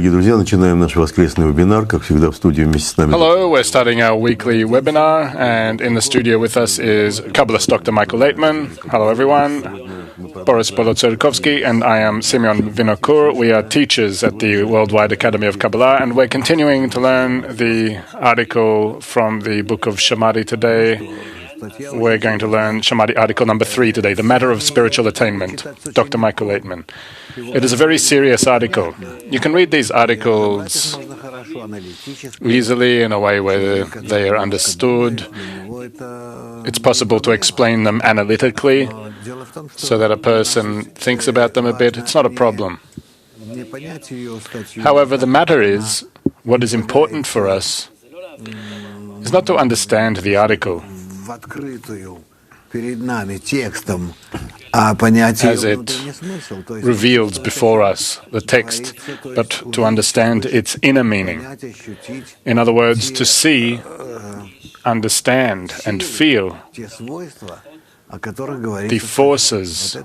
Hello, we're starting our weekly webinar, and in the studio with us is Kabbalist Dr. Michael Laitman. Hello, everyone. Boris Bolotserkovsky, and I am Semyon Vinokur. We are teachers at the Worldwide Academy of Kabbalah, and we're continuing to learn the article from the book of Shammadi today. We're going to learn Shammadi article number 3 today, The Matter of Spiritual Attainment, Dr. Michael Laitman. It is a very serious article. You can read these articles easily in a way where they are understood. It's possible to explain them analytically so that a person thinks about them a bit. It's not a problem. However, the matter is, what is important for us is not to understand the article as it reveals before us the text, but to understand its inner meaning. In other words, to see, understand, and feel the forces,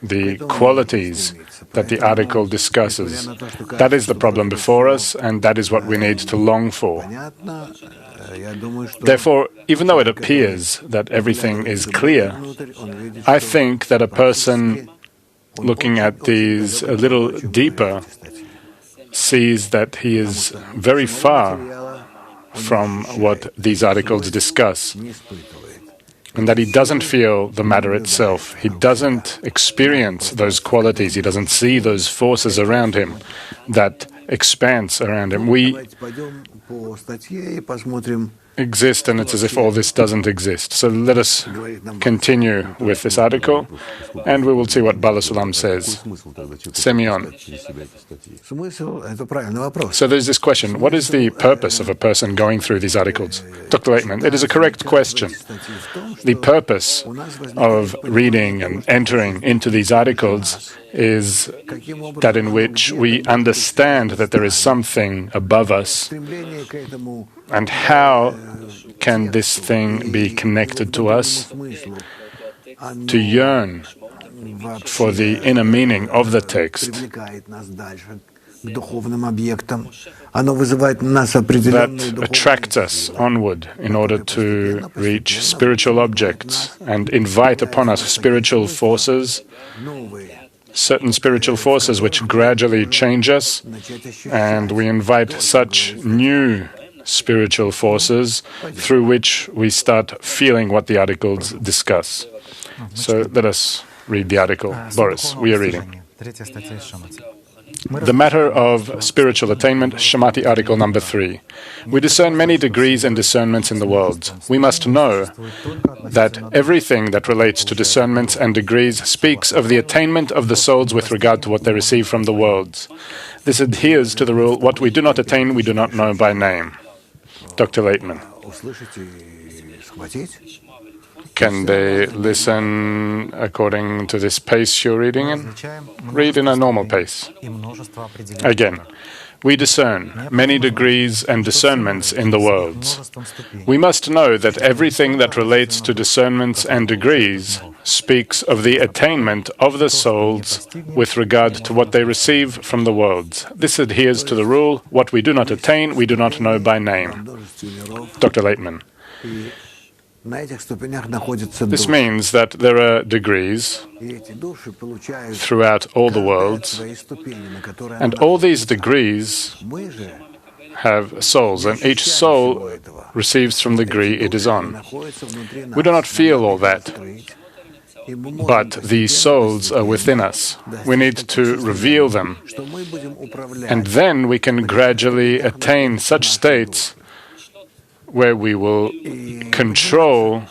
the qualities that the article discusses. That is the problem before us, and that is what we need to long for. Therefore, even though it appears that everything is clear, I think that a person looking at these a little deeper sees that he is very far from what these articles discuss, and that he doesn't feel the matter itself. He doesn't experience those qualities. He doesn't see those forces around him, that expanse around him. We exist, and it's as if all this doesn't exist. So let us continue with this article, and we will see what Bala Sulam says. Semyon. So there's this question, what is the purpose of a person going through these articles? Dr. Laitman, it is a correct question. The purpose of reading and entering into these articles is that in which we understand that there is something above us, and how can this thing be connected to us? To yearn for the inner meaning of the text that attracts us onward in order to reach spiritual objects and invite upon us spiritual forces, certain spiritual forces which gradually change us, and we invite such new spiritual forces through which we start feeling what the articles discuss. So let us read the article. Boris, we are reading. The Matter of Spiritual Attainment, Shammadi article number 3. We discern many degrees and discernments in the world. We must know that everything that relates to discernments and degrees speaks of the attainment of the souls with regard to what they receive from the worlds. This adheres to the rule, what we do not attain, we do not know by name. Dr. Laitman. Can they listen according to this pace you're reading in? Read in a normal pace. Again, we discern many degrees and discernments in the worlds. We must know that everything that relates to discernments and degrees speaks of the attainment of the souls with regard to what they receive from the worlds. This adheres to the rule, what we do not attain, we do not know by name. Dr. Laitman. This means that there are degrees throughout all the worlds, and all these degrees have souls, and each soul receives from the degree it is on. We do not feel all that, but these souls are within us. We need to reveal them, and then we can gradually attain such states where we will control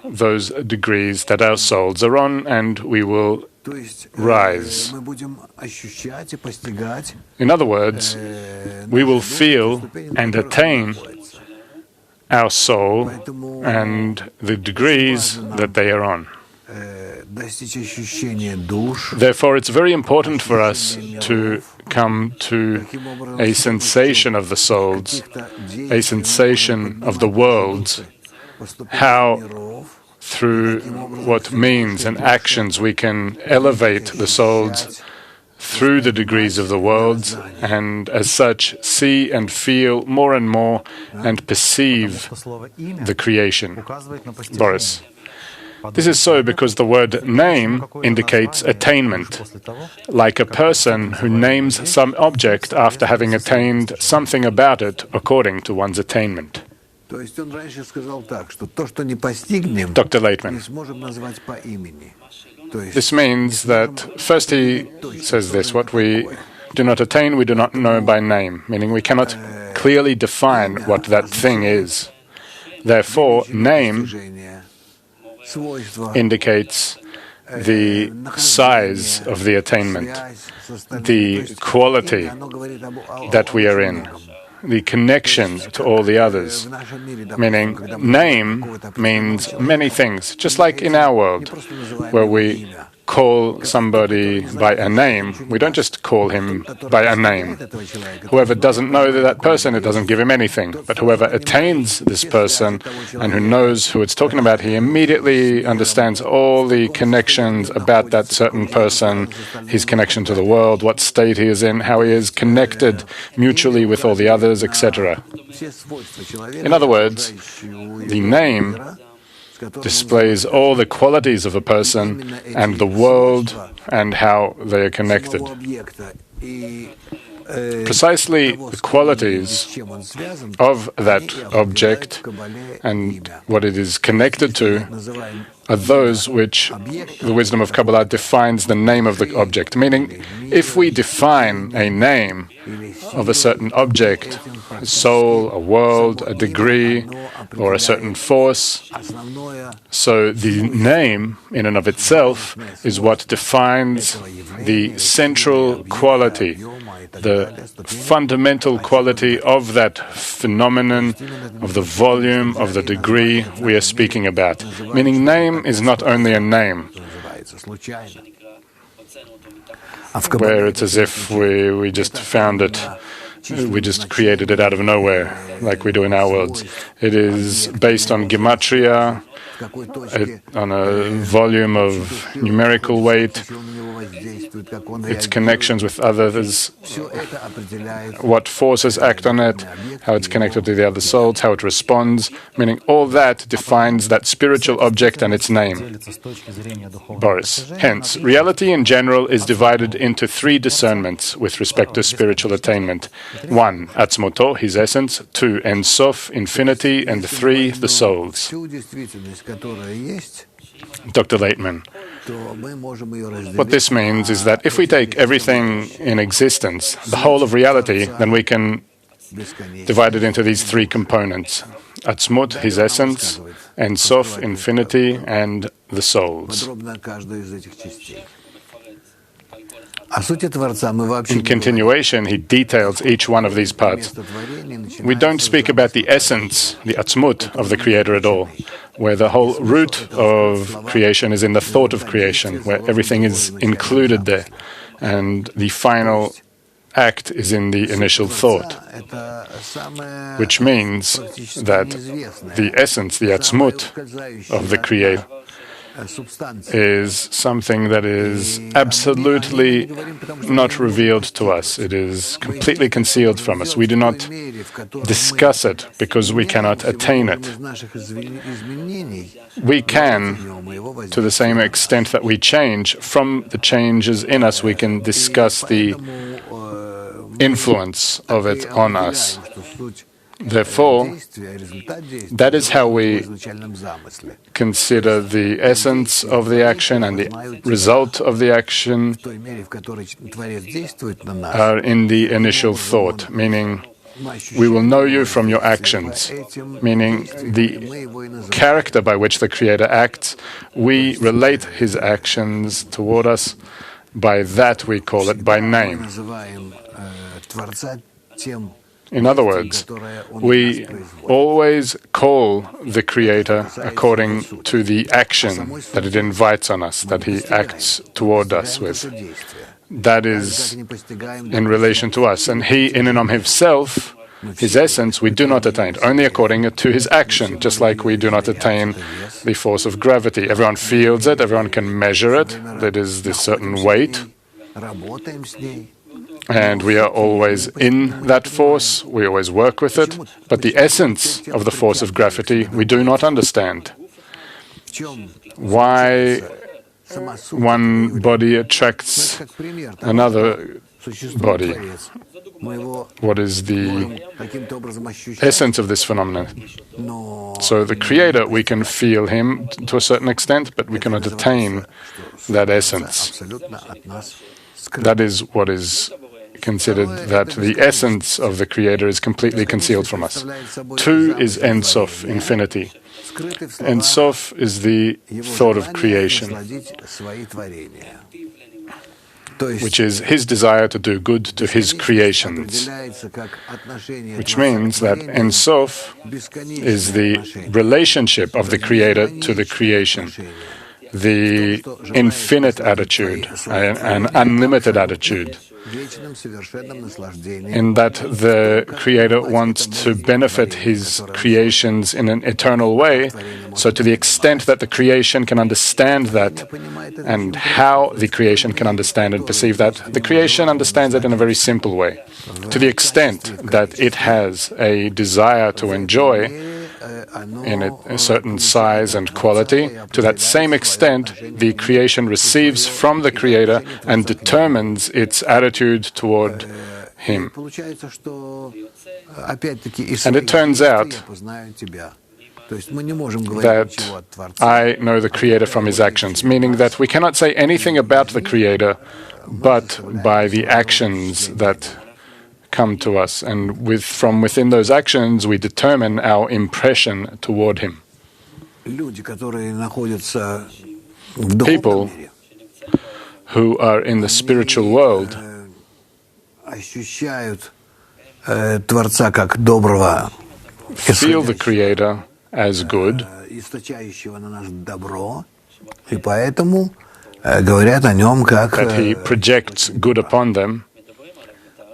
those degrees that our souls are on, and we will rise. In other words, we will feel and attain our soul and the degrees that they are on. Therefore, it's very important for us to come to a sensation of the souls, a sensation of the world, how through what means and actions we can elevate the souls through the degrees of the worlds, and as such see and feel more and more and perceive the creation. Boris. This is so because the word name indicates attainment, like a person who names some object after having attained something about it according to one's attainment. Dr. Laitman. This means that first he says this: what we do not attain, we do not know by name, meaning we cannot clearly define what that thing is. Therefore, name indicates the size of the attainment, the quality that we are in, the connection to all the others. Meaning, name means many things, just like in our world, where we call somebody by a name. We don't just call him by a name. Whoever doesn't know that person, it doesn't give him anything. But whoever attains this person and who knows who it's talking about, he immediately understands all the connections about that certain person, his connection to the world, what state he is in, how he is connected mutually with all the others, etc. In other words, the name displays all the qualities of a person and the world and how they are connected. Precisely the qualities of that object and what it is connected to are those which the wisdom of Kabbalah defines the name of the object. Meaning, if we define a name of a certain object, a soul, a world, a degree, or a certain force, so the name in and of itself is what defines the central quality, the fundamental quality of that phenomenon, of the volume, of the degree we are speaking about. Meaning, name is not only a name, where it's as if we just found it, we just created it out of nowhere, like we do in our worlds. It is based on gematria, on a volume of numerical weight, its connections with others, what forces act on it, how it's connected to the other souls, how it responds, meaning all that defines that spiritual object and its name. Boris. Hence, reality in general is divided into three discernments with respect to spiritual attainment. 1. Atzmoto, his essence. 2. En Sof, infinity. And 3. The souls. Dr. Laitman. What this means is that if we take everything in existence, the whole of reality, then we can divide it into these three components. Atzmut, his essence, En Sof, infinity, and the souls. In continuation, he details each one of these parts. We don't speak about the essence, the atzmut of the Creator at all, where the whole root of creation is in the thought of creation, where everything is included there, and the final act is in the initial thought, which means that the essence, the atzmut of the Creator, is something that is absolutely not revealed to us. It is completely concealed from us. We do not discuss it because we cannot attain it. We can, to the same extent that we change, from the changes in us, we can discuss the influence of it on us. Therefore, that is how we consider the essence of the action and the result of the action are in the initial thought, meaning we will know you from your actions, meaning the character by which the Creator acts, we relate his actions toward us. By that we call it by name. In other words, we always call the Creator according to the action that it invites on us, that he acts toward us with. That is in relation to us. And he, in and of himself, his essence, we do not attain, only according to his action, just like we do not attain the force of gravity. Everyone feels it, everyone can measure it, that is this certain weight. And we are always in that force, we always work with it, but the essence of the force of gravity we do not understand. Why one body attracts another body. What is the essence of this phenomenon? So the Creator, we can feel Him to a certain extent, but we cannot attain that essence. That is what is considered that the essence of the Creator is completely concealed from us. Two is Ein Sof, infinity. Ein Sof is the thought of creation, which is His desire to do good to His creations, which means that Ein Sof is the relationship of the Creator to the creation, the infinite attitude, an unlimited attitude, in that the Creator wants to benefit His creations in an eternal way. So to the extent that the creation can understand that, and how the creation can understand and perceive that, the creation understands it in a very simple way. To the extent that it has a desire to enjoy in a certain size and quality, to that same extent the creation receives from the Creator and determines its attitude toward Him. And it turns out that I know the Creator from His actions, meaning that we cannot say anything about the Creator but by the actions that come to us, and from within those actions we determine our impression toward Him. People who are in the spiritual world feel the Creator as good, that He projects good upon them,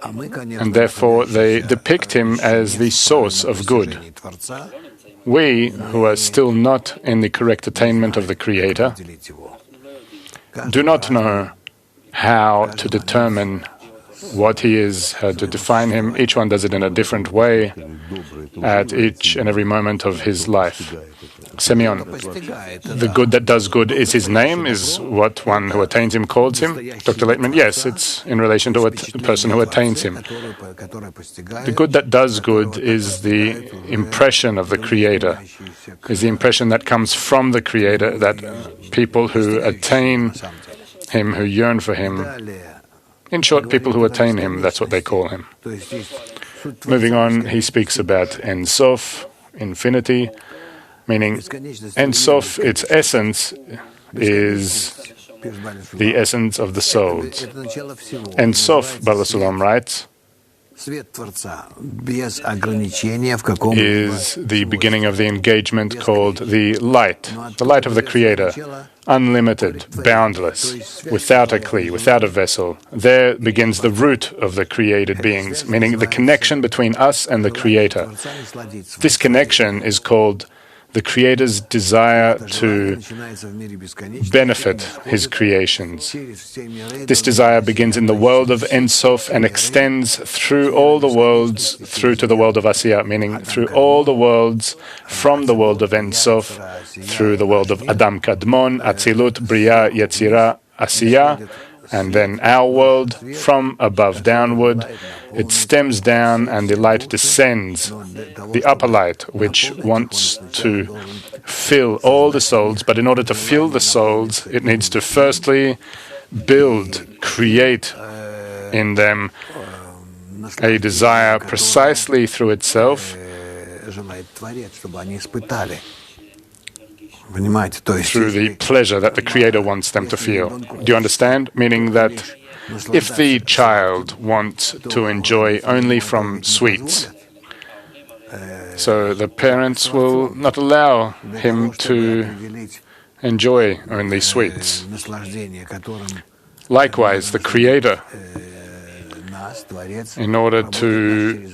and therefore they depict Him as the source of good. We, who are still not in the correct attainment of the Creator, do not know how to determine what He is, how to define Him. Each one does it in a different way at each and every moment of his life. Semyon, the good that does good is His name, is what one who attains Him calls Him. Dr. Laitman, yes, it's in relation to a person who attains Him. The good that does good is the impression of the Creator, is the impression that comes from the Creator, that people who attain Him, who yearn for Him, in short, people who attain Him, that's what they call Him. Moving on, he speaks about Ein Sof, infinity, meaning Ein Sof, its essence, is the essence of the souls. Ein Sof, Bala Sulam writes, is the beginning of the engagement called the light of the Creator, unlimited, boundless, without a kli, without a vessel. There begins the root of the created beings, meaning the connection between us and the Creator. This connection is called the Creator's desire to benefit His creations. This desire begins in the world of Ein Sof and extends through all the worlds, through to the world of Asiya, meaning through all the worlds, from the world of Ein Sof, through the world of Adam Kadmon, Atzilut, Bria, Yetzira, Asiya, and then our world, from above downward. It stems down and the light descends, the upper light, which wants to fill all the souls, but in order to fill the souls, it needs to firstly build, create in them a desire precisely through itself, through the pleasure that the Creator wants them to feel. Do you understand? Meaning that if the child wants to enjoy only from sweets, so the parents will not allow him to enjoy only sweets. Likewise, the Creator, in order to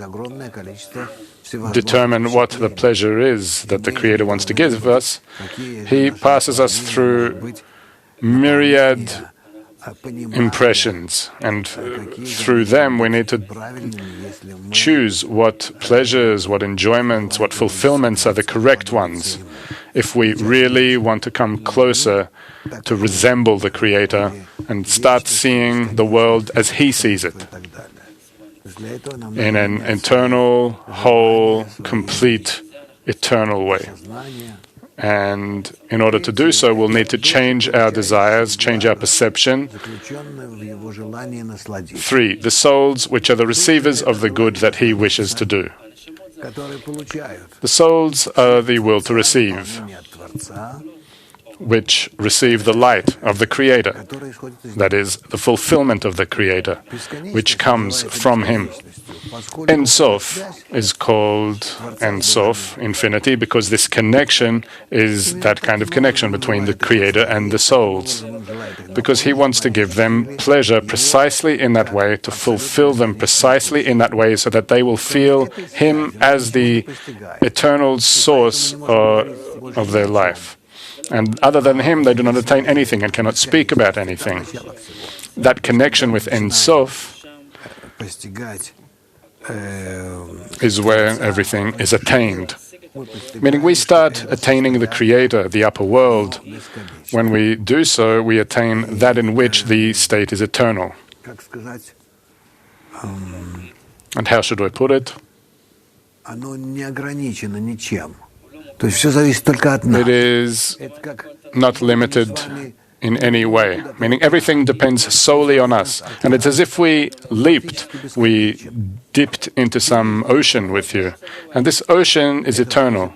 determine what the pleasure is that the Creator wants to give us, He passes us through myriad impressions, and through them we need to choose what pleasures, what enjoyments, what fulfillments are the correct ones, if we really want to come closer to resemble the Creator and start seeing the world as He sees it, in an eternal, whole, complete, eternal way. And in order to do so, we'll need to change our desires, change our perception. 3, the souls which are the receivers of the good that He wishes to do. The souls are the will to receive, which receive the light of the Creator, that is, the fulfillment of the Creator, which comes from Him. Ein Sof is called Ein Sof, infinity, because this connection is that kind of connection between the Creator and the souls, because He wants to give them pleasure precisely in that way, to fulfill them precisely in that way, so that they will feel Him as the eternal source of their life. And other than Him, they do not attain anything and cannot speak about anything. That connection with Ein Sof is where everything is attained. Meaning we start attaining the Creator, the upper world. When we do so, we attain that in which the state is eternal. And how should I put it? It is not limited in any way, meaning everything depends solely on us. And it's as if we dipped into some ocean with you. And this ocean is eternal.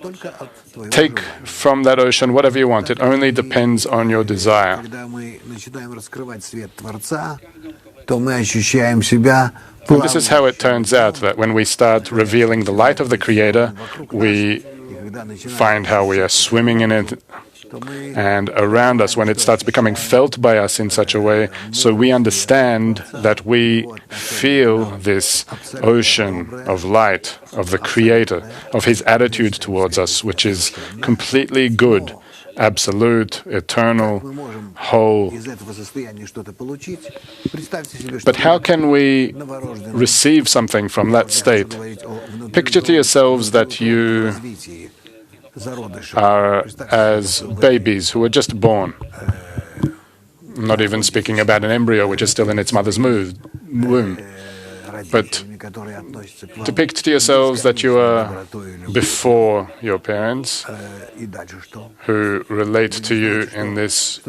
Take from that ocean whatever you want. It only depends on your desire. And this is how it turns out, that when we start revealing the light of the Creator, we find how we are swimming in it, and around us, when it starts becoming felt by us in such a way, so we understand that we feel this ocean of light, of the Creator, of His attitude towards us, which is completely good, absolute, eternal, whole. But how can we receive something from that state? Picture to yourselves that you are as babies who are just born. I'm not even speaking about an embryo which is still in its mother's womb. But depict to yourselves that you are before your parents, who relate to you in this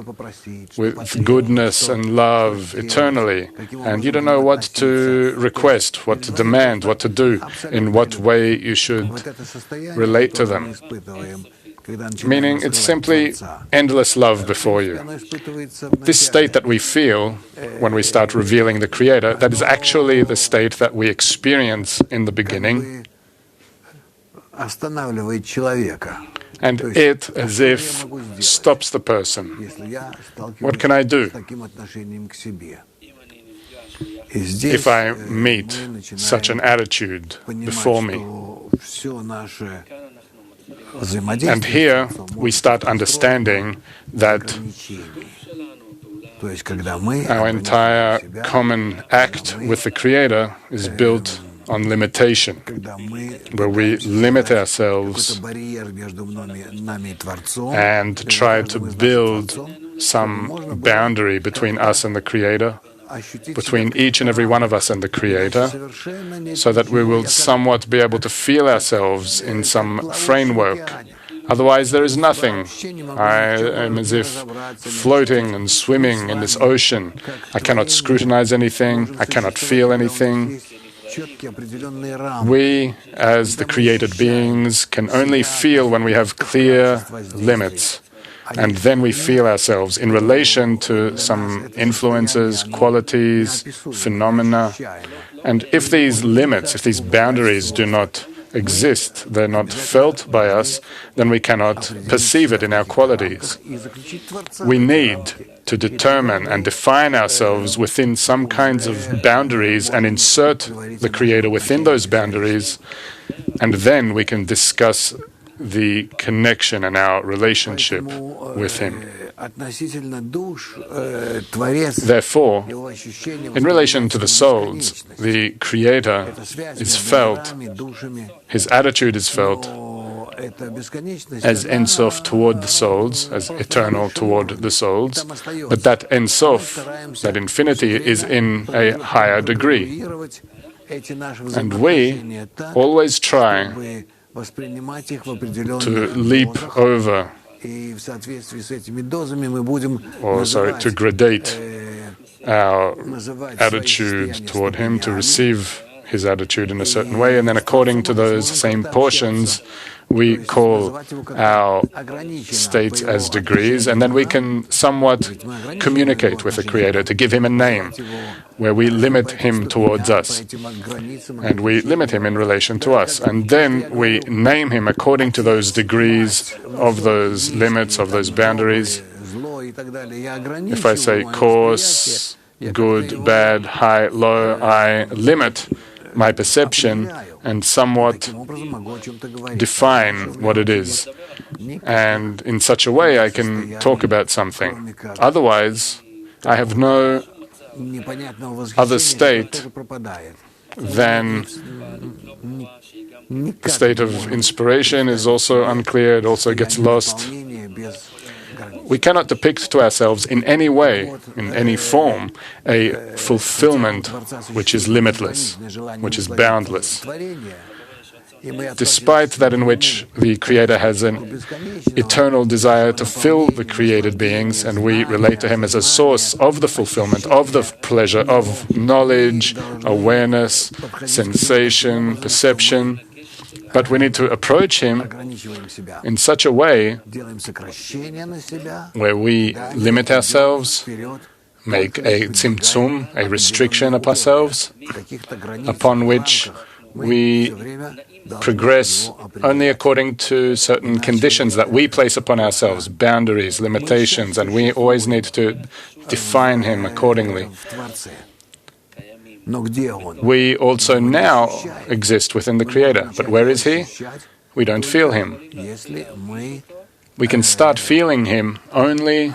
with goodness and love eternally, and you don't know what to request, what to demand, what to do, in what way you should relate to them. Meaning it's simply endless love before you. This state that we feel when we start revealing the Creator, that is actually the state that we experience in the beginning. And it, as if, stops the person. What can I do? If I meet such an attitude before me. And here we start understanding that our entire common act with the Creator is built on limitation, where we limit ourselves and try to build some boundary between us and the Creator, between each and every one of us and the Creator, so that we will somewhat be able to feel ourselves in some framework. Otherwise, there is nothing. I am as if floating and swimming in this ocean. I cannot scrutinize anything. I cannot feel anything. We, as the created beings, can only feel when we have clear limits. And then we feel ourselves in relation to some influences, qualities, phenomena. And if these limits, if these boundaries do not exist, they're not felt by us, then we cannot perceive it in our qualities. We need to determine and define ourselves within some kinds of boundaries and insert the Creator within those boundaries, and then we can discuss the connection and our relationship with Him. Therefore, in relation to the souls, the Creator is felt, His attitude is felt as Ein Sof toward the souls, as eternal toward the souls, but that Ein Sof, that infinity, is in a higher degree. And we always try to leap over, to gradate our attitude toward Him, to receive His attitude in a certain way, and then according to those same portions, we call our states as degrees, and then we can somewhat communicate with the Creator to give Him a name, where we limit Him towards us, and we limit Him in relation to us, and then we name Him according to those degrees of those limits, of those boundaries. If I say coarse, good, bad, high, low, I limit my perception and somewhat define what it is. And in such a way I can talk about something. Otherwise, I have no other state than the state of inspiration is also unclear, it also gets lost. We cannot depict to ourselves in any way, in any form, a fulfillment which is limitless, which is boundless. Despite that in which the Creator has an eternal desire to fill the created beings, and we relate to Him as a source of the fulfillment, of the pleasure, of knowledge, awareness, sensation, perception, but we need to approach Him in such a way where we limit ourselves, make a tzimtzum, a restriction of ourselves, upon which we progress only according to certain conditions that we place upon ourselves, boundaries, limitations, and we always need to define Him accordingly. We also now exist within the Creator, but where is He? We don't feel Him. We can start feeling Him only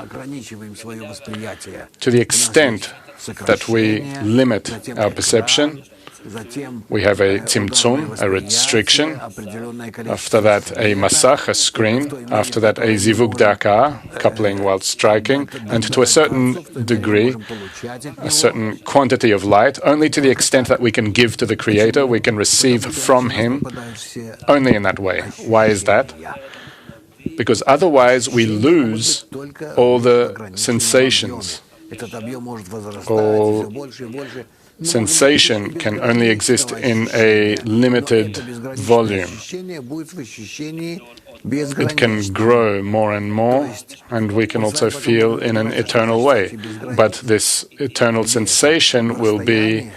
to the extent that we limit our perception. We have a tzimtzum, a restriction. After that, a masach, a screen. After that, a zivug daka, coupling while striking. And to a certain degree, a certain quantity of light, only to the extent that we can give to the Creator, we can receive from Him, only in that way. Why is that? Because otherwise we lose all the sensations. All sensation can only exist in a limited volume. It can grow more and more, and we can also feel in an eternal way. But this eternal sensation will be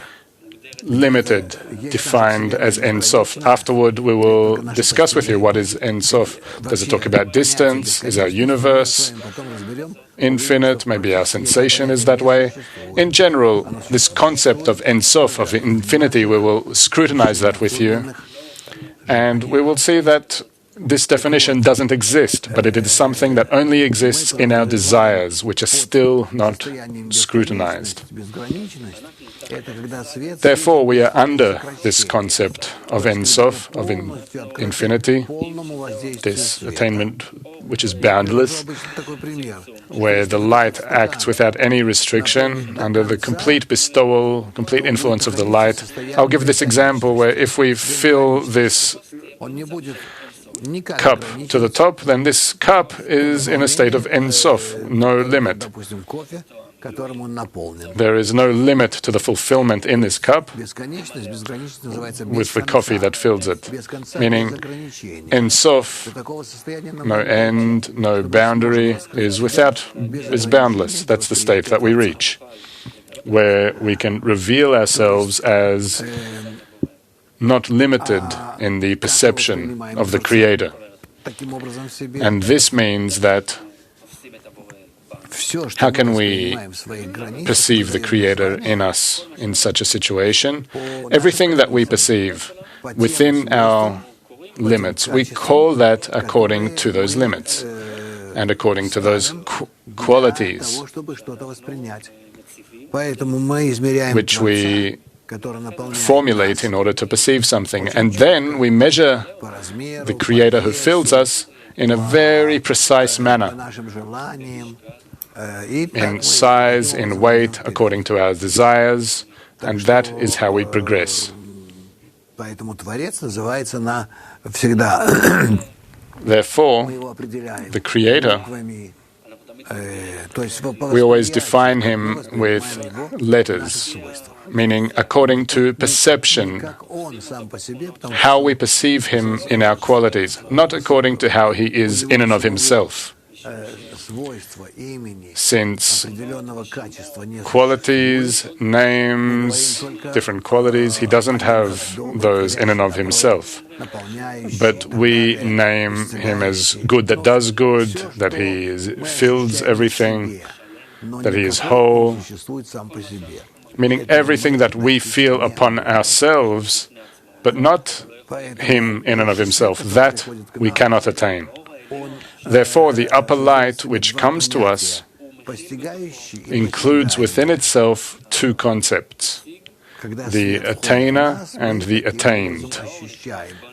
limited, defined as Ein Sof. Afterward, we will discuss with you what is Ein Sof. Does it talk about distance? Is our universe infinite? Maybe our sensation is that way. In general, this concept of Ein Sof, of infinity, we will scrutinize that with you, and we will see that this definition doesn't exist, but it is something that only exists in our desires, which are still not scrutinized. Therefore, we are under this concept of Ein Sof, of infinity, this attainment which is boundless, where the light acts without any restriction, under the complete bestowal, complete influence of the light. I'll give this example where if we fill this cup to the top, then this cup is in a state of Ein Sof, no limit. There is no limit to the fulfillment in this cup with the coffee that fills it, meaning Ein Sof, no end, no boundary, is boundless. That's the state that we reach, where we can reveal ourselves as not limited in the perception of the Creator. And this means that how can we perceive the Creator in us in such a situation? Everything that we perceive within our limits. We call that according to those limits and according to those qualities which we formulate in order to perceive something. And then we measure the Creator who fills us in a very precise manner, in size, in weight, according to our desires, and that is how we progress. Therefore, the Creator, we always define him with letters, meaning according to perception, how we perceive him in our qualities, not according to how he is in and of himself. Since qualities, names, different qualities, he doesn't have those in and of himself. But we name him as good that does good, that he fills everything, that he is whole, meaning everything that we feel upon ourselves, but not him in and of himself. That we cannot attain. Therefore, the upper light which comes to us includes within itself two concepts, the attainer and the attained.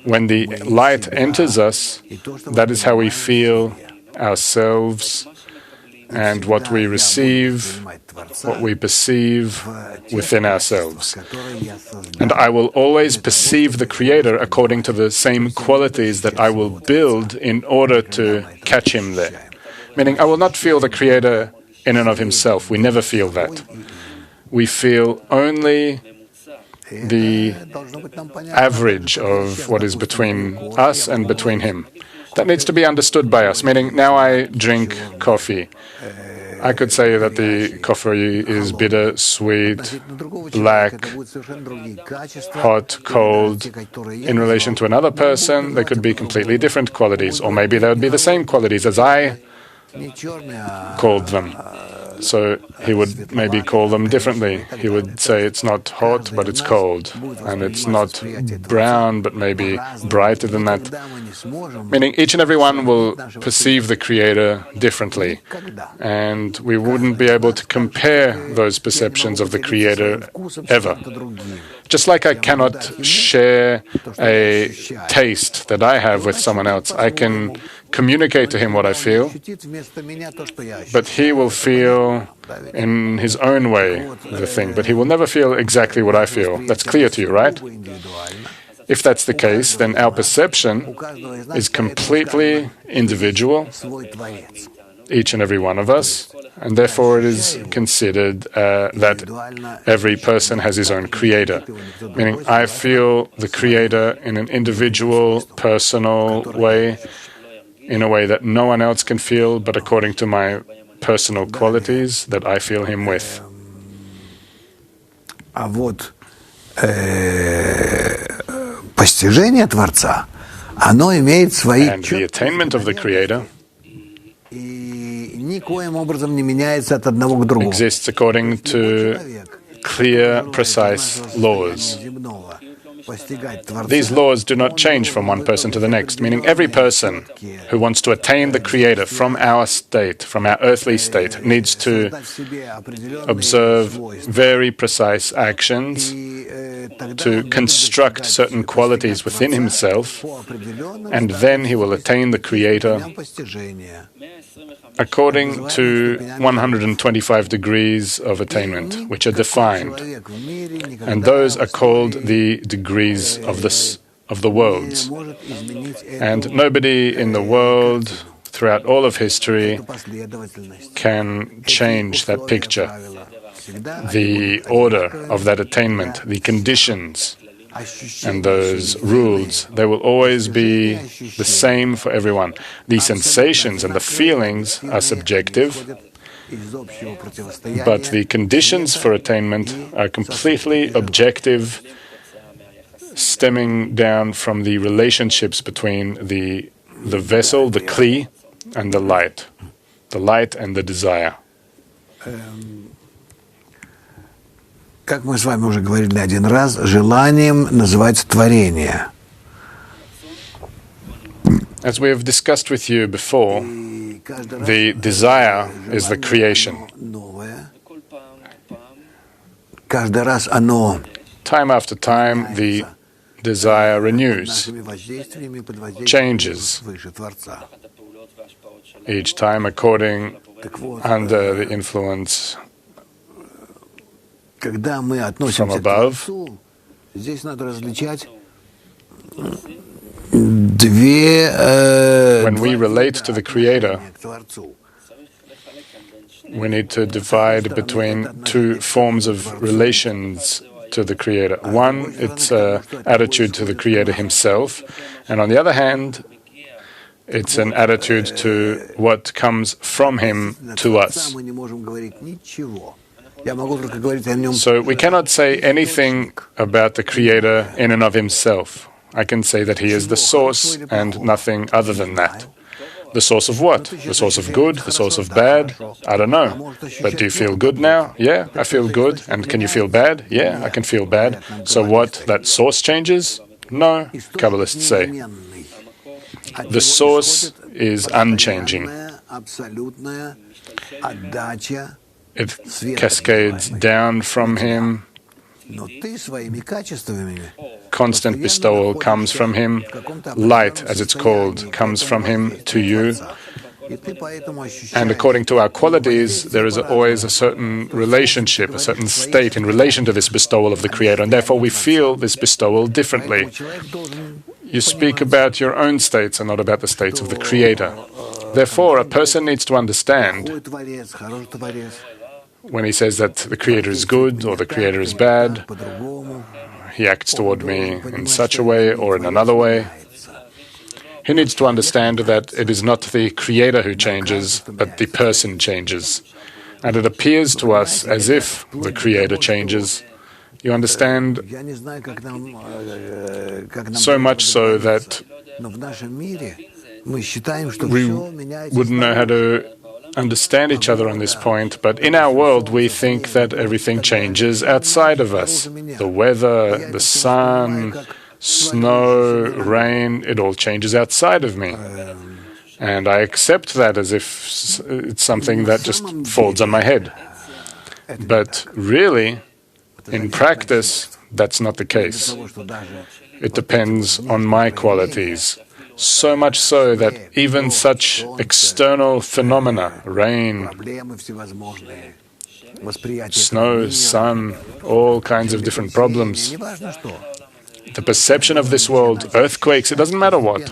When the light enters us, that is how we feel ourselves and what we receive, what we perceive within ourselves. And I will always perceive the Creator according to the same qualities that I will build in order to catch him there. Meaning, I will not feel the Creator in and of himself. We never feel that. We feel only the average of what is between us and between him. That needs to be understood by us, meaning now I drink coffee. I could say that the coffee is bitter, sweet, black, hot, cold. In relation to another person, they could be completely different qualities, or maybe they would be the same qualities as I called them. So he would maybe call them differently. He would say it's not hot, but it's cold. And it's not brown, but maybe brighter than that. Meaning each and every one will perceive the Creator differently. And we wouldn't be able to compare those perceptions of the Creator ever. Just like I cannot share a taste that I have with someone else. I can communicate to him what I feel, but he will feel in his own way the thing, but he will never feel exactly what I feel. That's clear to you, right? If that's the case, then our perception is completely individual, each and every one of us, and therefore it is considered that every person has his own Creator. Meaning, I feel the Creator in an individual, personal way, in a way that no one else can feel, but according to my personal qualities that I feel him with. And the attainment of the Creator exists according to clear, precise laws. These laws do not change from one person to the next, meaning every person who wants to attain the Creator from our state, from our earthly state, needs to observe very precise actions to construct certain qualities within himself, and then he will attain the Creator according to 125 degrees of attainment, which are defined. And those are called the degrees of the worlds. And nobody in the world, throughout all of history, can change that picture. The order of that attainment, the conditions, and those rules, they will always be the same for everyone. The sensations and the feelings are subjective, but the conditions for attainment are completely objective, stemming down from the relationships between the vessel, the kli, and the light and the desire. Как мы с вами уже говорили один раз, желанием называется творение. As we have discussed with you before, the desire is the creation. Time after time, the desire renews, changes, each time according under the influence from above. When we relate to the Creator, we need to divide between two forms of relations to the Creator. One, it's an attitude to the Creator himself, and on the other hand, it's an attitude to what comes from him to us. So we cannot say anything about the Creator in and of himself. I can say that he is the source and nothing other than that. The source of what? The source of good? The source of bad? I don't know. But do you feel good now? Yeah, I feel good. And can you feel bad? Yeah, I can feel bad. So what? That source changes? No, Kabbalists say. The source is unchanging. It cascades down from him. Constant bestowal comes from him. Light, as it's called, comes from him to you. And according to our qualities, there is always a certain relationship, a certain state in relation to this bestowal of the Creator, and therefore we feel this bestowal differently. You speak about your own states and not about the states of the Creator. Therefore, a person needs to understand when he says that the Creator is good or the Creator is bad, he acts toward me in such a way or in another way. He needs to understand that it is not the Creator who changes, but the person changes. And it appears to us as if the Creator changes. You understand? So much so that we wouldn't know how to understand each other on this point, but in our world we think that everything changes outside of us. The weather, the sun, snow, rain, it all changes outside of me. And I accept that as if it's something that just falls on my head. But really, in practice, that's not the case. It depends on my qualities. So much so that even such external phenomena, rain, snow, sun, all kinds of different problems, the perception of this world, earthquakes, it doesn't matter what.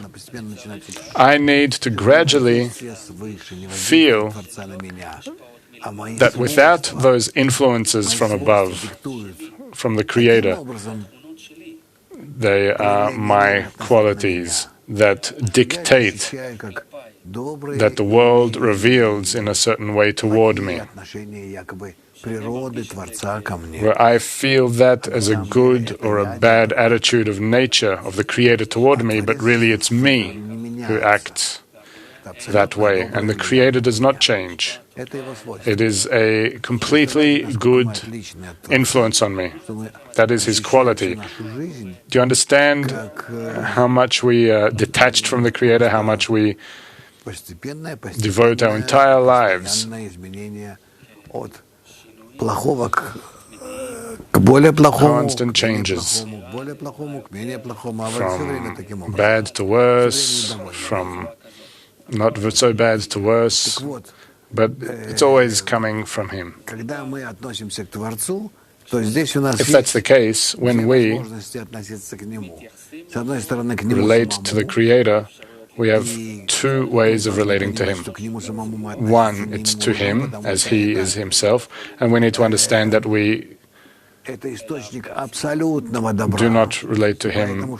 I need to gradually feel that without those influences from above, from the Creator, they are my qualities that dictate that the world reveals in a certain way toward me, where I feel that as a good or a bad attitude of nature, of the Creator toward me, but really it's me who acts that way, and the Creator does not change. It is a completely good influence on me. That is His quality. Do you understand how much we are detached from the Creator, how much we devote our entire lives constant changes from bad to worse, from not so bad to worse, but it's always coming from Him. If that's the case, when we relate to the Creator, we have two ways of relating to Him. One, it's to Him, as He is Himself, and we need to understand that we do not relate to Him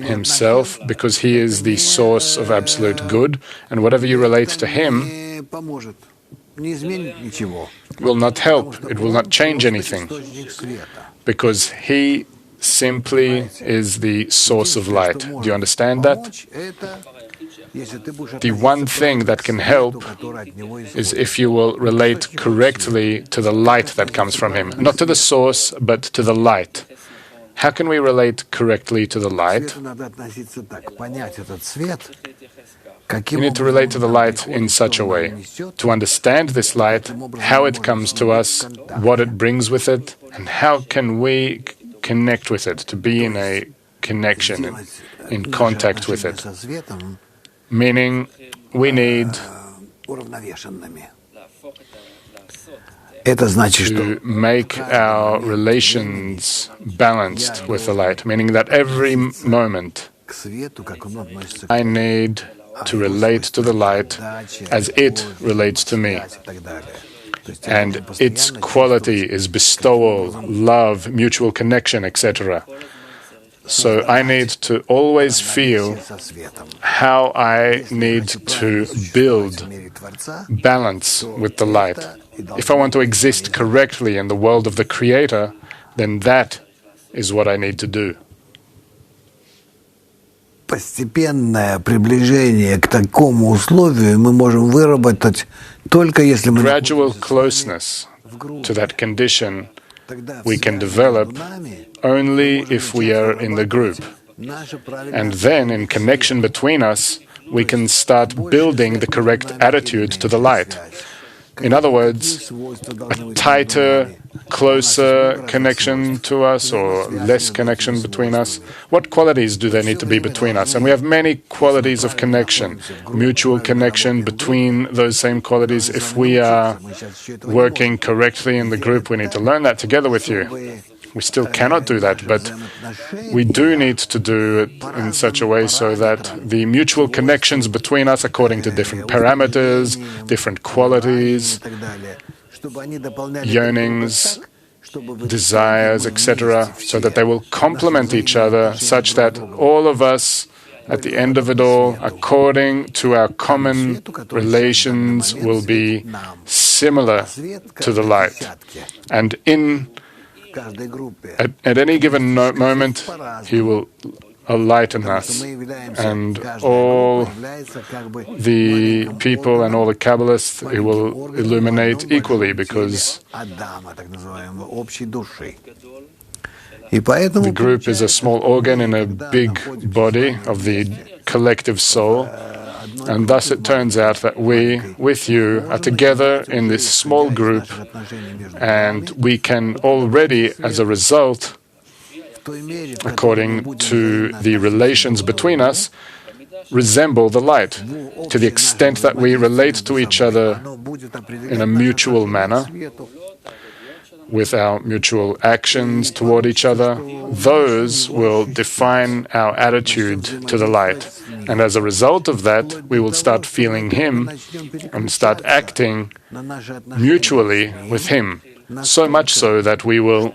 Himself, because He is the source of absolute good, and whatever you relate to Him will not help, it will not change anything, because He simply is the source of light. Do you understand that? The one thing that can help is if you will relate correctly to the light that comes from Him. Not to the source, but to the light. How can we relate correctly to the light? We need to relate to the light in such a way, to understand this light, how it comes to us, what it brings with it, and how can we connect with it, to be in a connection, in contact with it. Meaning, we need to make our relations balanced with the light, meaning that every moment I need to relate to the light as it relates to me. And its quality is bestowal, love, mutual connection, etc. So I need to always feel how I need to build balance with the light. If I want to exist correctly in the world of the Creator, then that is what I need to do. Постепенное приближение к такому условию мы можем выработать только если мы... Gradual closeness to that condition we can develop only if we are in the group. And then, in connection between us, we can start building the correct attitude to the light. In other words, a tighter, closer connection to us or less connection between us. What qualities do there need to be between us? And we have many qualities of connection, mutual connection between those same qualities. If we are working correctly in the group, we need to learn that together with you. We still cannot do that, but we do need to do it in such a way so that the mutual connections between us, according to different parameters, different qualities, yearnings, desires, etc., so that they will complement each other such that all of us, at the end of it all, according to our common relations, will be similar to the light. And at any given moment, He will enlighten us. And all the people and all the Kabbalists, He will illuminate equally, because the group is a small organ in a big body of the collective soul. And thus it turns out that we, with you, are together in this small group, and we can already, as a result, according to the relations between us, resemble the light, to the extent that we relate to each other in a mutual manner, with our mutual actions toward each other. Those will define our attitude to the light. And as a result of that, we will start feeling Him and start acting mutually with Him. So much so that we will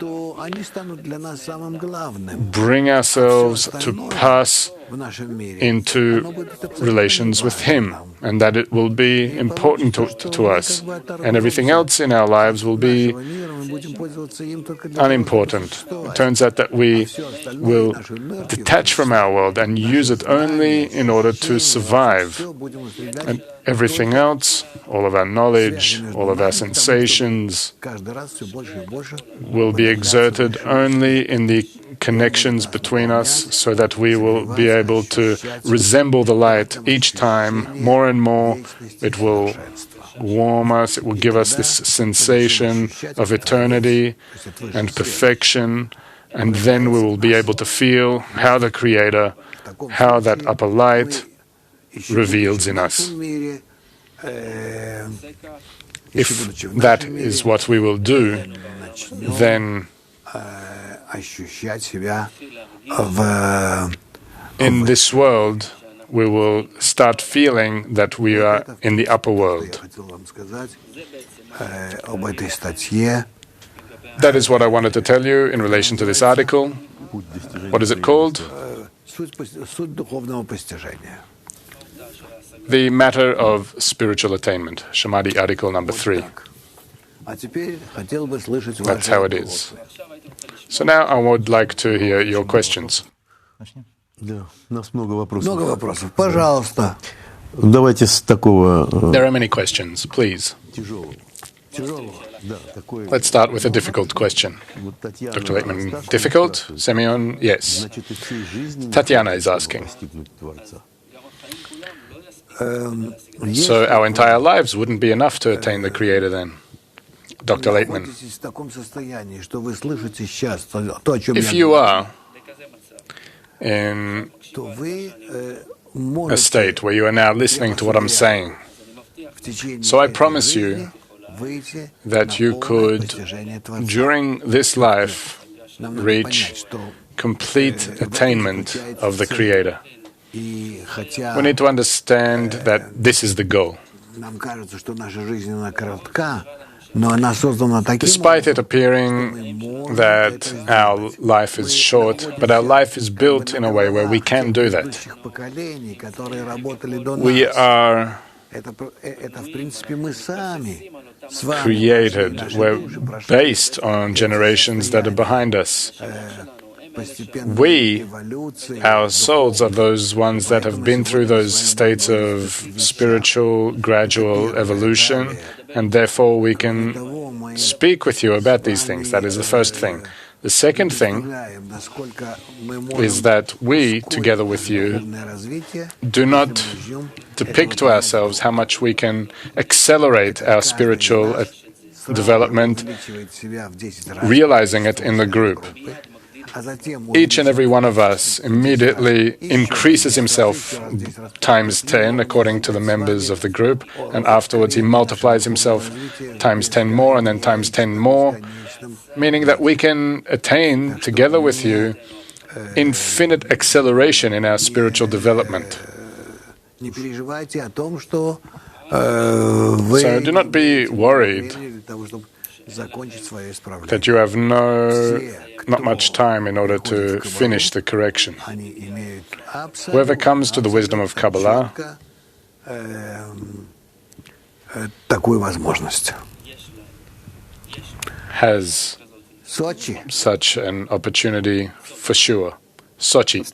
bring ourselves to pass into relations with Him, and that it will be important to us, and everything else in our lives will be unimportant. It turns out that we will detach from our world and use it only in order to survive. And everything else, all of our knowledge, all of our sensations, will be exerted only in the connections between us, so that we will be able to resemble the light each time more and more. It will warm us, it will give us this sensation of eternity and perfection, and then we will be able to feel how the Creator, how that upper light reveals in us. If that is what we will do, then in this world, we will start feeling that we are in the upper world. That is what I wanted to tell you in relation to this article. What is it called? The matter of spiritual attainment. Samadhi article number 3. That's how it is. So now I would like to hear your questions. Много вопросов. Пожалуйста. There are many questions, please. Let's start with a difficult question. Dr. Laitman, difficult? Semyon, yes. Tatiana is asking. So our entire lives wouldn't be enough to attain the Creator then. Dr. Laitman, if you are in a state where you are now listening to what I'm saying, so I promise you that you could, during this life, reach complete attainment of the Creator. We need to understand that this is the goal. Despite it appearing that our life is short, but our life is built in a way where we can do that. We are created, we're based on generations that are behind us. We, our souls, are those ones that have been through those states of spiritual, gradual evolution, and therefore we can speak with you about these things. That is the first thing. The second thing is that we, together with you, do not depict to ourselves how much we can accelerate our spiritual development, realizing it in the group. Each and every one of us immediately increases himself times 10 according to the members of the group, and afterwards he multiplies himself times 10 more and then times 10 more, meaning that we can attain, together with you, infinite acceleration in our spiritual development. So do not be worried that you have not much time in order to finish the correction. Whoever comes to the wisdom of Kabbalah has such an opportunity for sure. Sochi.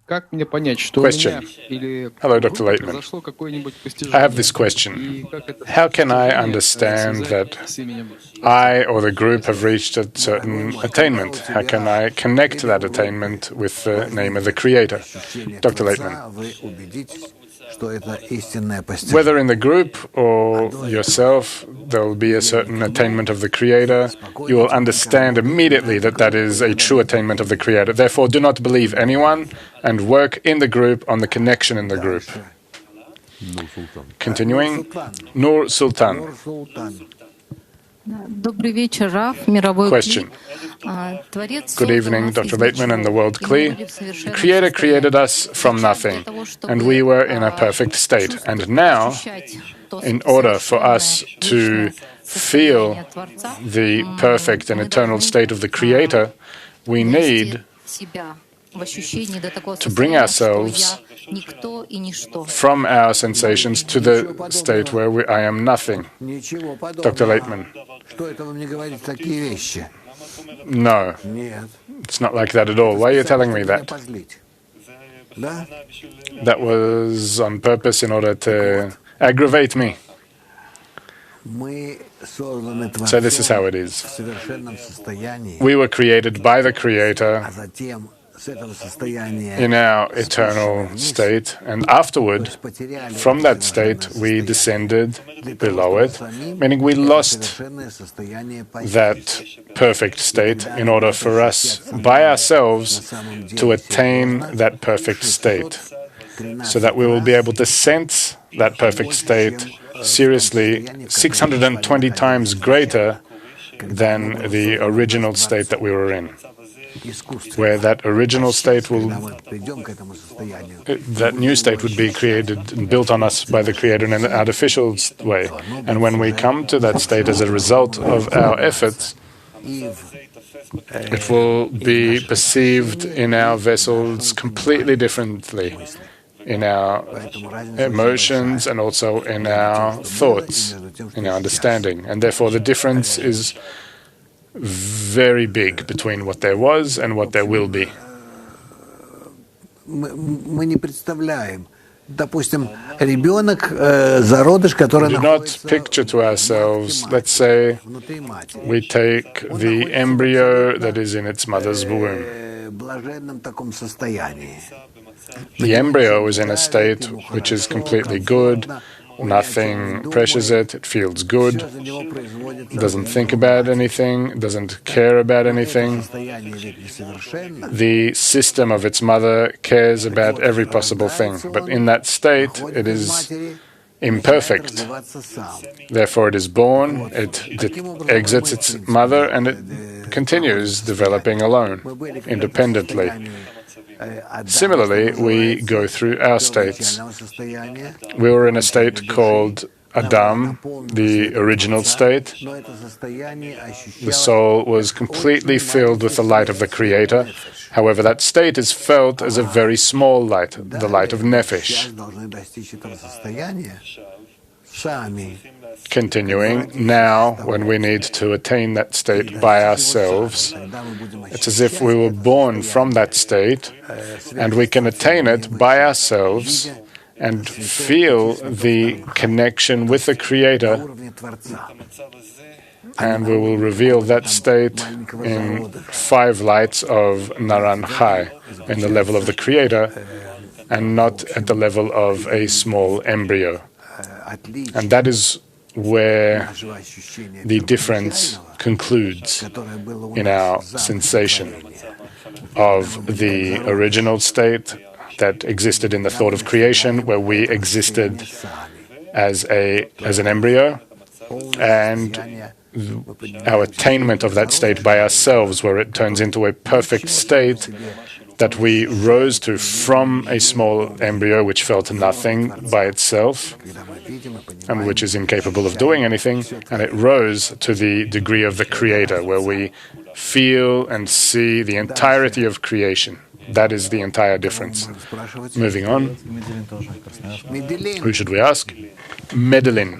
Question. Hello, Dr. Laitman. I have this question. How can I understand that I or the group have reached a certain attainment? How can I connect that attainment with the name of the Creator? Dr. Laitman. Whether in the group or yourself, there will be a certain attainment of the Creator. You will understand immediately that that is a true attainment of the Creator. Therefore, do not believe anyone and work in the group on the connection in the group. Continuing, Nur Sultan. Question. Good evening, Dr. Laitman and the world Kli. The Creator created us from nothing, and we were in a perfect state. And now, in order for us to feel the perfect and eternal state of the Creator, we need to bring ourselves from our sensations to the state where I am nothing. Dr. Laitman. No, it's not like that at all. Why are you telling me that? That was on purpose in order to aggravate me. So this is how it is. We were created by the Creator in our eternal state, and afterward, from that state, we descended below it, meaning we lost that perfect state in order for us, by ourselves, to attain that perfect state, so that we will be able to sense that perfect state seriously 620 times greater than the original state that we were in. Where that original state will, that new state would be created and built on us by the Creator in an artificial way. And when we come to that state as a result of our efforts, it will be perceived in our vessels completely differently, in our emotions and also in our thoughts, in our understanding. And therefore the difference is very big between what there was and what there will be. Do not picture to ourselves, let's say, we take the embryo that is in its mother's womb. блаженном таком состоянии. The embryo is in a state which is completely good, nothing pressures it, it feels good, doesn't think about anything, doesn't care about anything. The system of its mother cares about every possible thing, but in that state it is imperfect. Therefore it is born, it exits its mother, and it continues developing alone, independently. Similarly, we go through our states. We were in a state called Adam, the original state. The soul was completely filled with the light of the Creator. However, that state is felt as a very small light, the light of Nefesh. Continuing, now, when we need to attain that state by ourselves, it's as if we were born from that state, and we can attain it by ourselves and feel the connection with the Creator, and we will reveal that state in 5 lights of Naran Chai, in the level of the Creator, and not at the level of a small embryo. And that is where the difference concludes in our sensation of the original state that existed in the thought of creation, where we existed as an embryo, and our attainment of that state by ourselves, where it turns into a perfect state that we rose to from a small embryo which felt nothing by itself and which is incapable of doing anything, and it rose to the degree of the Creator, where we feel and see the entirety of creation. That is the entire difference. Moving on. Who should we ask? Medellin.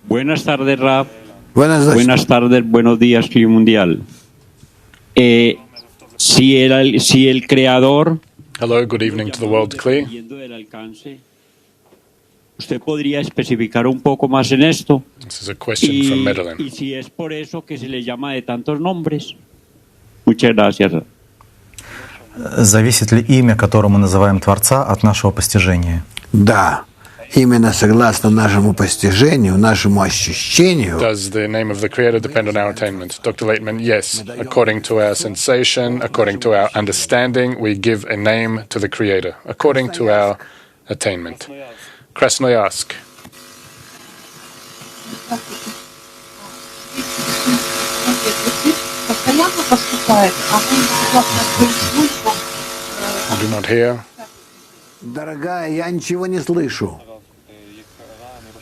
Buenas tardes, Rab. Buenas tardes, buenos días, Clima Mundial. Si el creador... Hello, good evening to the world, Klee. ¿Usted podría especificar un poco más en esto? This is a question from Medellin. Y si es por eso que se le llama de tantos nombres. Muchas gracias. Зависит ли имя, которым мы называем Творца, от нашего постижения? Да. Именно согласно нашему постижению, нашему ощущению. Does the name of the Creator depend on our attainment? Dr. Laitman, yes. According to our sensation, according to our understanding, we give a name to the Creator, according to our attainment. Krasnoyarsk. I do not hear. Дорогая, я ничего не слышу.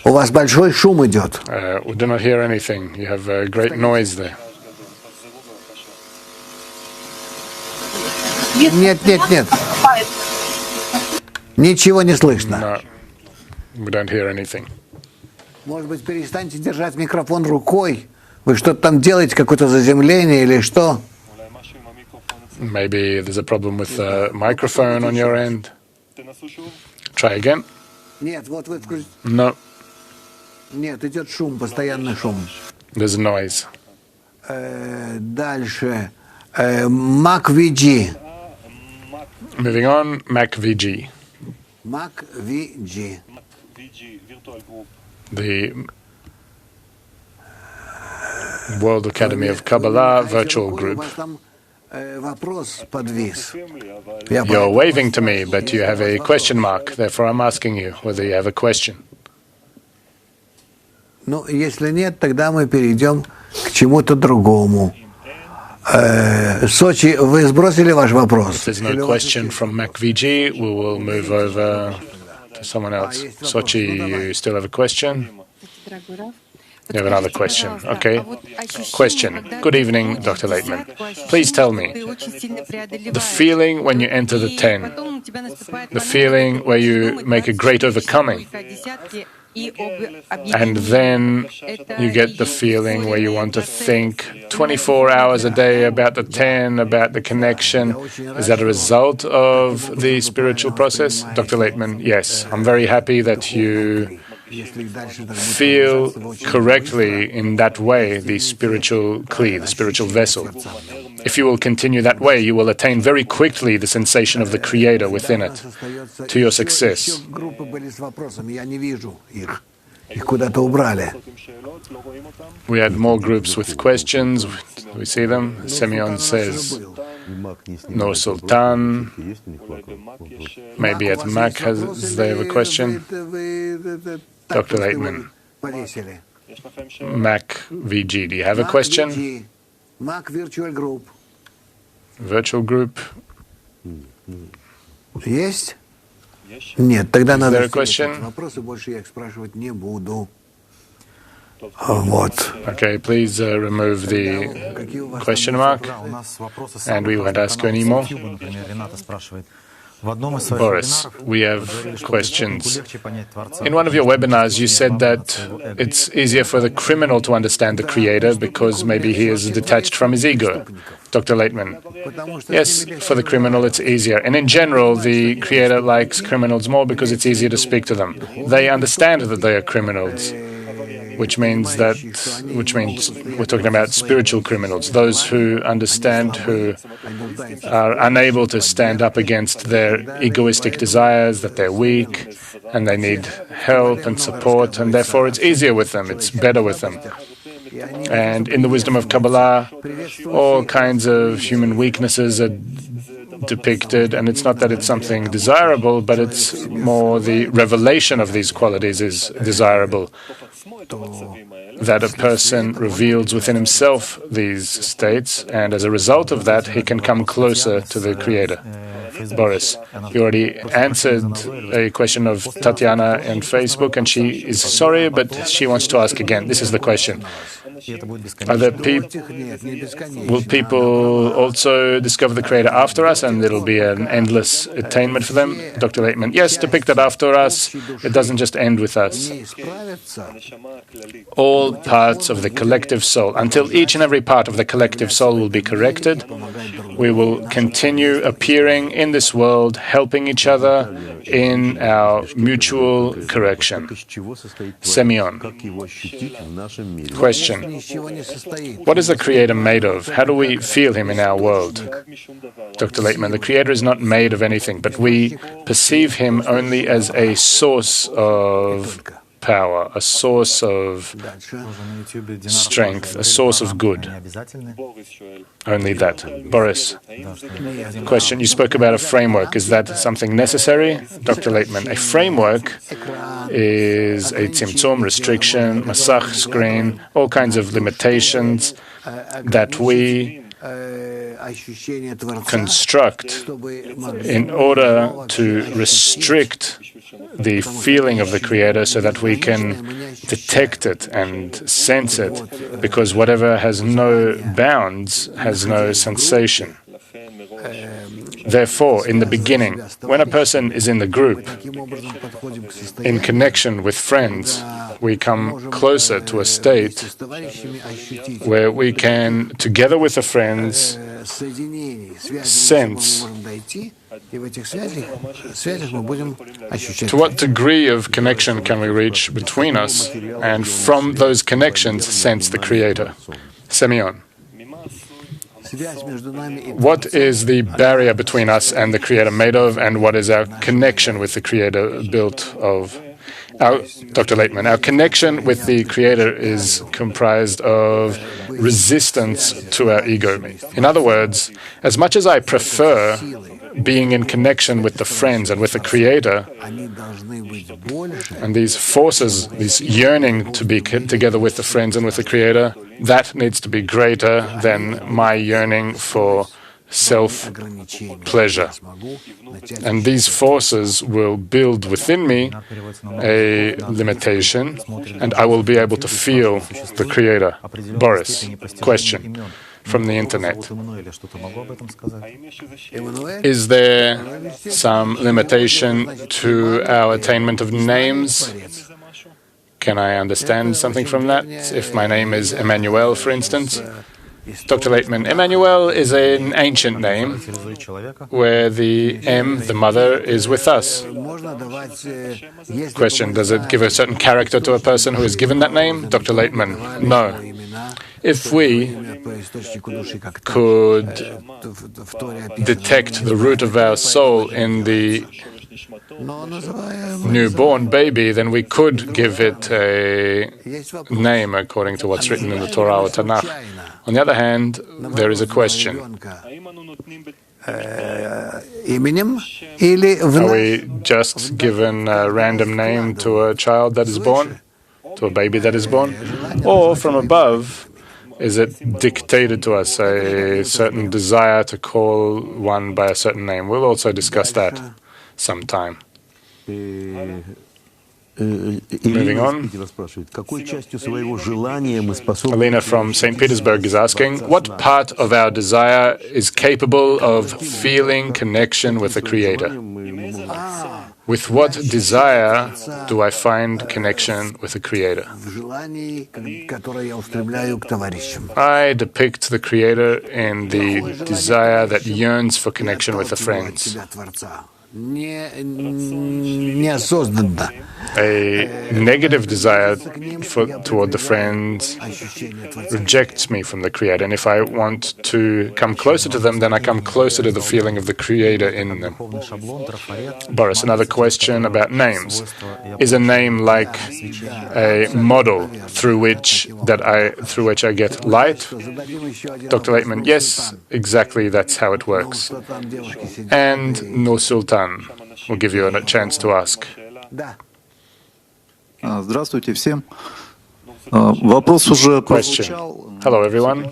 У вас большой шум идет. We do not hear anything. You have a great noise there. Нет. Ничего не слышно. No, we don't hear anything. Может быть, перестаньте держать микрофон рукой? Вы что-то там делаете, какое-то заземление или что? Maybe there's a problem with the microphone on your end. Try again. Нет, вот вы включите. No, Нет, идет шум, постоянный шум. there's a noise. Дальше. MacVG. Moving on, MacVG. MacVG. The World Academy of Kabbalah virtual group. Вопрос подвис. You're waving to me, but you have a question mark. Therefore, I'm asking you whether you have a question. Ну, если нет, тогда мы перейдем к чему-то другому. Сочи, вы сбросили ваш вопрос? If there's no question from MacVG, we will move over to someone else. Sochi, you still have a question? You have another question. Okay. Question. Good evening, Dr. Laitman. Please tell me, the feeling when you enter the 10, the feeling where you make a great overcoming, and then you get the feeling where you want to think 24 hours a day about the 10, about the connection. Is that a result of the spiritual process? Dr. Laitman, yes. I'm very happy that you feel correctly in that way the spiritual kli, the spiritual vessel. If you will continue that way, you will attain very quickly the sensation of the Creator within it, to your success. We had more groups with questions. We see them. Semyon says, No Sultan. Maybe at Mac they have a question. Dr. Laitman. Mac VG, do you have a question? Virtual group. Virtual group. Есть? Нет, тогда надо... Is there a question? Вопросы больше я их спрашивать не буду. Вот. Okay, please remove the question mark, and we won't ask you anymore. Boris, we have questions. In one of your webinars, you said that it's easier for the criminal to understand the Creator because maybe he is detached from his ego. Dr. Laitman, yes, for the criminal it's easier. And in general, the Creator likes criminals more because it's easier to speak to them. They understand that they are criminals. Which means we're talking about spiritual criminals, those who understand, who are unable to stand up against their egoistic desires, that they're weak, and they need help and support, and therefore it's easier with them, it's better with them. And in the wisdom of Kabbalah, all kinds of human weaknesses are depicted, and it's not that it's something desirable, but it's more the revelation of these qualities is desirable. That a person reveals within himself these states, and as a result of that, he can come closer to the Creator. Boris, you already answered a question of Tatiana on Facebook, and she is sorry, but she wants to ask again. This is the question. Will people also discover the Creator after us, and it'll be an endless attainment for them? Dr. Laitman, yes, depicted after us. It doesn't just end with us. All parts of the collective soul, until each and every part of the collective soul will be corrected, we will continue appearing in this world, helping each other in our mutual correction. Semyon. Question. What is the Creator made of? How do we feel Him in our world? Dr. Laitman, the Creator is not made of anything, but we perceive Him only as a source of power, a source of strength, a source of good. Only that. Boris, question, you spoke about a framework. Is that something necessary? Dr. Laitman, a framework is a tzimtzum, restriction, masach, screen, all kinds of limitations that we construct in order to restrict the feeling of the Creator so that we can detect it and sense it, because whatever has no bounds has no sensation. Therefore, in the beginning, when a person is in the group, in connection with friends, we come closer to a state where we can, together with the friends, sense to what degree of connection can we reach between us, and from those connections sense the Creator. Semyon. What is the barrier between us and the Creator made of, and what is our connection with the Creator built of? Dr. Laitman, our connection with the Creator is comprised of resistance to our ego. In other words, as much as I prefer being in connection with the friends and with the Creator, and these forces, this yearning to be together with the friends and with the Creator, that needs to be greater than my yearning for self-pleasure. And these forces will build within me a limitation, and I will be able to feel the Creator. Boris, question from the internet. Is there some limitation to our attainment of names? Can I understand something from that? If my name is Emmanuel, for instance, Dr. Laitman, Emmanuel is an ancient name where the M, the mother, is with us. Question, does it give a certain character to a person who is given that name? Dr. Laitman, no. If we could detect the root of our soul in the newborn baby, then we could give it a name according to what's written in the Torah or Tanakh. On the other hand, there is a question. Are we just given a random name to a child that is born, to a baby that is born? Or from above, is it dictated to us a certain desire to call one by a certain name? We'll also discuss that sometime. Moving on. Alina from St. Petersburg is asking, what part of our desire is capable of feeling connection with the Creator? With what desire do I find connection with the Creator? I depict the Creator in the desire that yearns for connection with the friends. A negative desire toward the friends rejects me from the Creator. And if I want to come closer to them, then I come closer to the feeling of the Creator in them. Boris, another question about names. Is a name like a model through which I get light? Dr. Laitman, yes, exactly, that's how it works. And Nur Sultan will give you a chance to ask. Здравствуйте всем. Вопрос уже Question. Hello, everyone.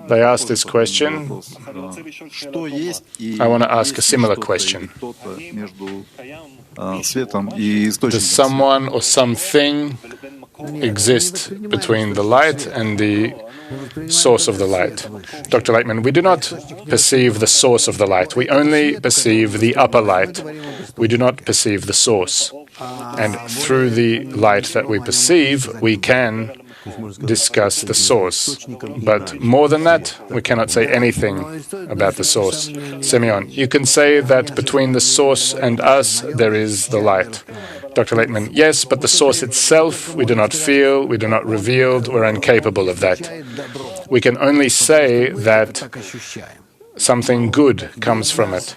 They asked this question. I want to ask a similar question. Does someone or something exist between the light and the source of the light? Dr. Laitman, we do not perceive the source of the light. We only perceive the upper light. We do not perceive the source. And through the light that we perceive, we can discuss the source. But more than that, we cannot say anything about the source. Semyon, you can say that between the source and us, there is the light. Dr. Laitman, yes, but the source itself, we do not feel, we do not reveal, we're incapable of that. We can only say that something good comes from it,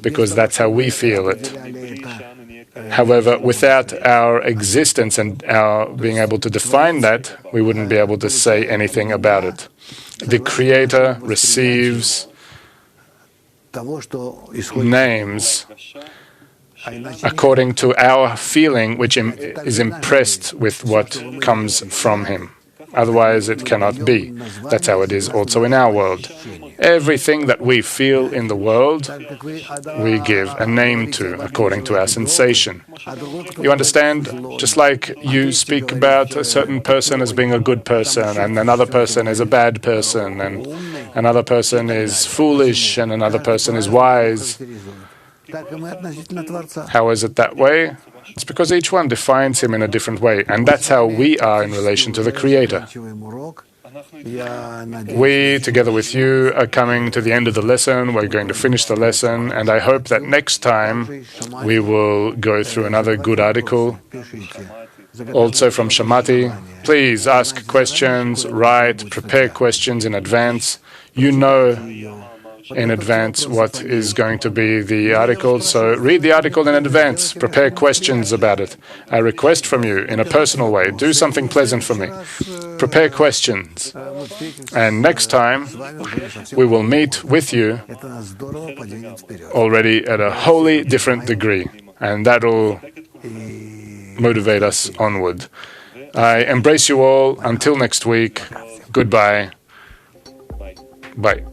because that's how we feel it. However, without our existence and our being able to define that, we wouldn't be able to say anything about it. The Creator receives names according to our feeling, which is impressed with what comes from Him. Otherwise, it cannot be. That's how it is also in our world. Everything that we feel in the world, we give a name to according to our sensation. You understand? Just like you speak about a certain person as being a good person, and another person is a bad person, and another person is foolish, and another person is wise. How is it that way? It's because each one defines him in a different way, and that's how we are in relation to the Creator. We, together with you, are coming to the end of the lesson. We're going to finish the lesson, and I hope that next time we will go through another good article. Also from Shamati, please ask questions, write, prepare questions in advance. You know in advance what is going to be the article, so read the article in advance, prepare questions about it. I request from you in a personal way, do something pleasant for me. Prepare questions. And next time, we will meet with you already at a wholly different degree, and that'll motivate us onward. I embrace you all. Until next week, goodbye. Bye.